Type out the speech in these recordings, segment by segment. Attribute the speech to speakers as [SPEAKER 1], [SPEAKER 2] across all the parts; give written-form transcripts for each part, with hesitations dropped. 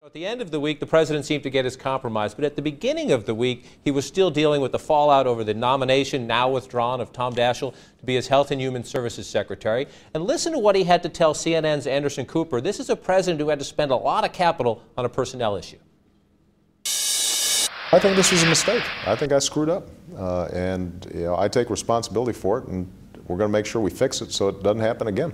[SPEAKER 1] At the end of the week, the president seemed to get his compromise, but at the beginning of the week, he was still dealing with the fallout over the nomination, now withdrawn, of Tom Daschle to be his Health and Human Services Secretary. And listen to what he had to tell CNN's Anderson Cooper. This is a president who had to spend a lot of capital on a personnel issue.
[SPEAKER 2] I think this was a mistake. I think I screwed up, and I take responsibility for it, and we're going to make sure we fix it so it doesn't happen again.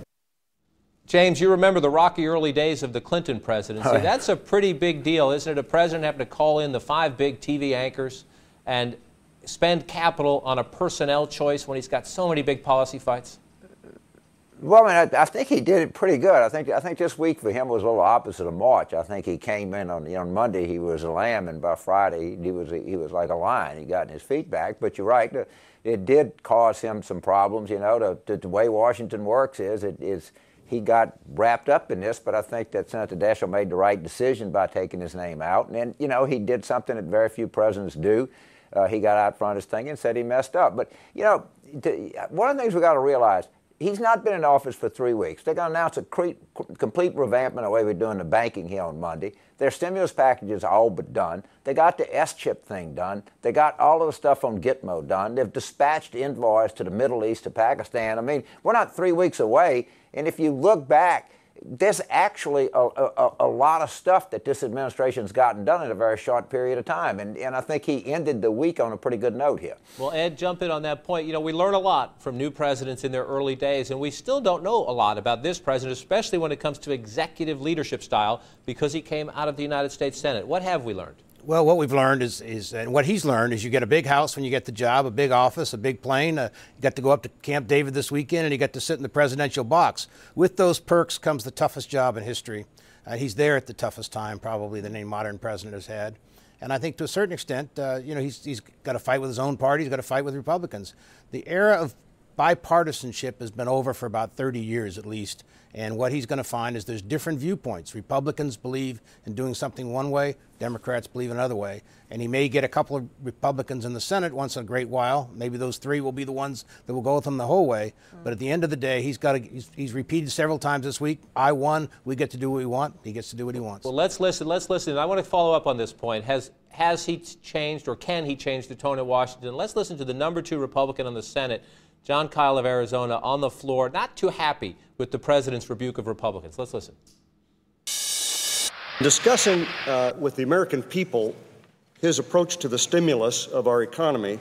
[SPEAKER 1] James, you remember the rocky early days of the Clinton presidency.
[SPEAKER 3] Oh, yeah.
[SPEAKER 1] That's a pretty big deal, isn't it? A president having to call in the 5 big TV anchors and spend capital on a personnel choice when he's got so many big policy fights?
[SPEAKER 3] Well, I mean, I think he did it pretty good. I think this week for him was a little opposite of March. I think he came in on Monday he was a lamb, and by Friday he was like a lion. He got his feet back. But you're right, it did cause him some problems. The way Washington works is he got wrapped up in this, but I think that Senator Daschle made the right decision by taking his name out. And he did something that very few presidents do. He got out front of his thing and said he messed up. But, one of the things we got to realize, he's not been in office for 3 weeks. They're going to announce a complete revampment of the way we're doing the banking here on Monday. Their stimulus packages are all but done. They got the S-chip thing done. They got all of the stuff on Gitmo done. They've dispatched envoys to the Middle East, to Pakistan. I mean, we're not 3 weeks away. And if you look back, there's actually a lot of stuff that this administration's gotten done in a very short period of time. And I think he ended the week on a pretty good note here.
[SPEAKER 1] Well, Ed, jump in on that point. We learn a lot from new presidents in their early days, and we still don't know a lot about this president, especially when it comes to executive leadership style, because he came out of the United States Senate. What have we learned?
[SPEAKER 4] Well, what we've learned and what he's learned is you get a big house when you get the job, a big office, a big plane. You got to go up to Camp David this weekend, and you get to sit in the presidential box. With those perks comes the toughest job in history. He's there at the toughest time, probably, than any modern president has had. And I think to a certain extent, he's got to fight with his own party. He's got to fight with Republicans. The era of bipartisanship has been over for about 30 years at least. And what he's going to find is there's different viewpoints. Republicans believe in doing something one way, Democrats believe another way. And he may get a couple of Republicans in the Senate once in a great while. Maybe those 3 will be the ones that will go with him the whole way. But at the end of the day, he's repeated several times this week, I won, we get to do what we want, he gets to do what he wants.
[SPEAKER 1] Well, let's listen. I want to follow up on this point. Has he changed, or can he change the tone in Washington? Let's listen to the number 2 Republican on the Senate, John Kyle of Arizona, on the floor, not too happy with the president's rebuke of Republicans. Let's listen.
[SPEAKER 5] Discussing with the American people his approach to the stimulus of our economy,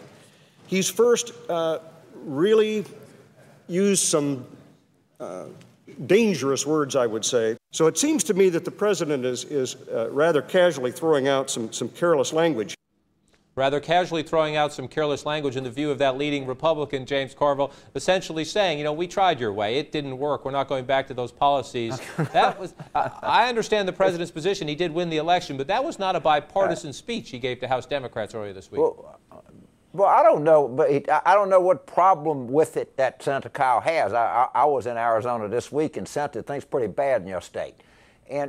[SPEAKER 5] he's first really used some dangerous words, I would say. So it seems to me that the president is rather casually throwing out some careless language.
[SPEAKER 1] Rather casually throwing out some careless language in the view of that leading Republican, James Carville, essentially saying, we tried your way. It didn't work. We're not going back to those policies. I understand the president's position. He did win the election, but that was not a bipartisan speech he gave to House Democrats earlier this week.
[SPEAKER 3] Well, I don't know, but I don't know what problem with it that Senator Kyle has. I was in Arizona this week, and Senator thinks pretty bad in your state.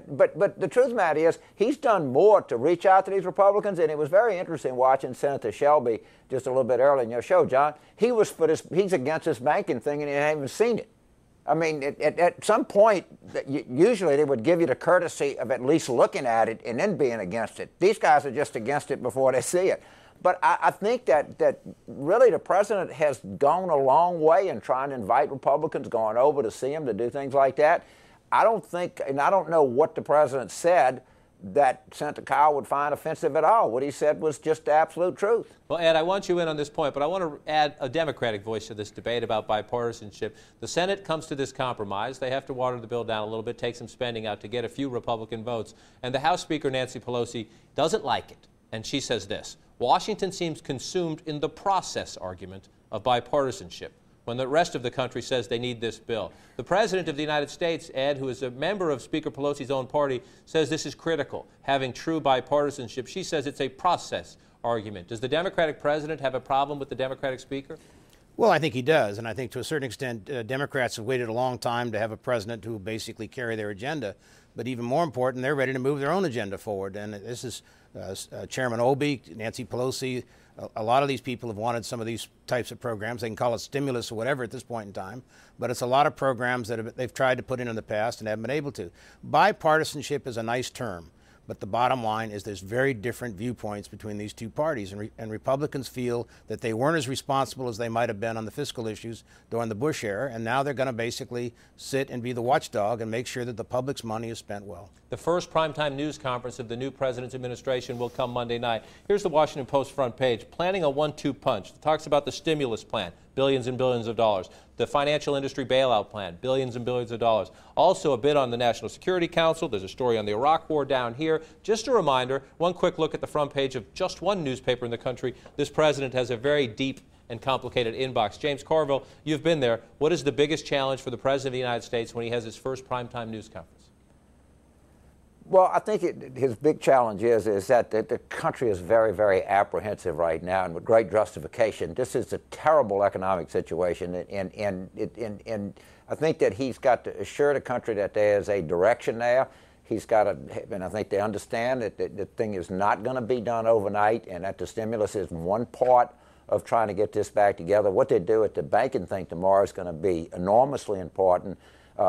[SPEAKER 3] But the truth of the matter is, he's done more to reach out to these Republicans, and it was very interesting watching Senator Shelby just a little bit earlier in your show, John. He's against this banking thing, and he hadn't even seen it. I mean, at some point, usually they would give you the courtesy of at least looking at it and then being against it. These guys are just against it before they see it. But I think that really the president has gone a long way in trying to invite Republicans, going over to see him, to do things like that. I don't think, and I don't know what the president said that Senator Kyle would find offensive at all. What he said was just the absolute truth.
[SPEAKER 1] Well, Ed, I want you in on this point, but I want to add a Democratic voice to this debate about bipartisanship. The Senate comes to this compromise. They have to water the bill down a little bit, take some spending out to get a few Republican votes. And the House Speaker, Nancy Pelosi, doesn't like it. And she says this: Washington seems consumed in the process argument of bipartisanship, when the rest of the country says they need this bill. The President of the United States, Ed, who is a member of Speaker Pelosi's own party, says this is critical, having true bipartisanship. She says it's a process argument. Does the Democratic President have a problem with the Democratic Speaker?
[SPEAKER 4] Well, I think he does, and I think to a certain extent Democrats have waited a long time to have a president who will basically carry their agenda. But even more important, they're ready to move their own agenda forward. And this is Chairman Obie, Nancy Pelosi. A lot of these people have wanted some of these types of programs. They can call it stimulus or whatever at this point in time. But it's a lot of programs that they've tried to put in the past and haven't been able to. Bipartisanship is a nice term. But the bottom line is there's very different viewpoints between these two parties, and Republicans feel that they weren't as responsible as they might have been on the fiscal issues during the Bush era, and now they're going to basically sit and be the watchdog and make sure that the public's money is spent well.
[SPEAKER 1] The first primetime news conference of the new president's administration will come Monday night. Here's the Washington Post front page, planning a 1-2 punch. It talks about the stimulus plan, billions and billions of dollars. The financial industry bailout plan, billions and billions of dollars. Also a bid on the National Security Council. There's a story on the Iraq War down here. Just a reminder, one quick look at the front page of just one newspaper in the country. This president has a very deep and complicated inbox. James Carville, you've been there. What is the biggest challenge for the President of the United States when he has his first primetime news conference?
[SPEAKER 3] Well, I think his big challenge is that the country is very, very apprehensive right now, and with great justification. This is a terrible economic situation, and I think that he's got to assure the country that there is a direction there. He's got to, and I think they understand that the thing is not going to be done overnight, and that the stimulus is one part of trying to get this back together. What they do at the banking thing tomorrow is going to be enormously important.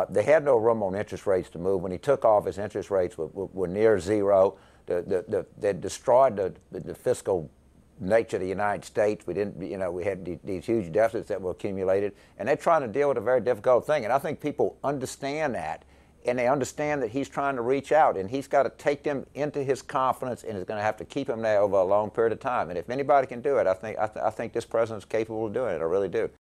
[SPEAKER 3] They had no room on interest rates to move. When he took off, his interest rates were near zero. They destroyed the fiscal nature of the United States. We didn't, we had these huge deficits that were accumulated, and they're trying to deal with a very difficult thing. And I think people understand that, and they understand that he's trying to reach out, and he's got to take them into his confidence, and is going to have to keep them there over a long period of time. And if anybody can do it, I think this president's capable of doing it. I really do.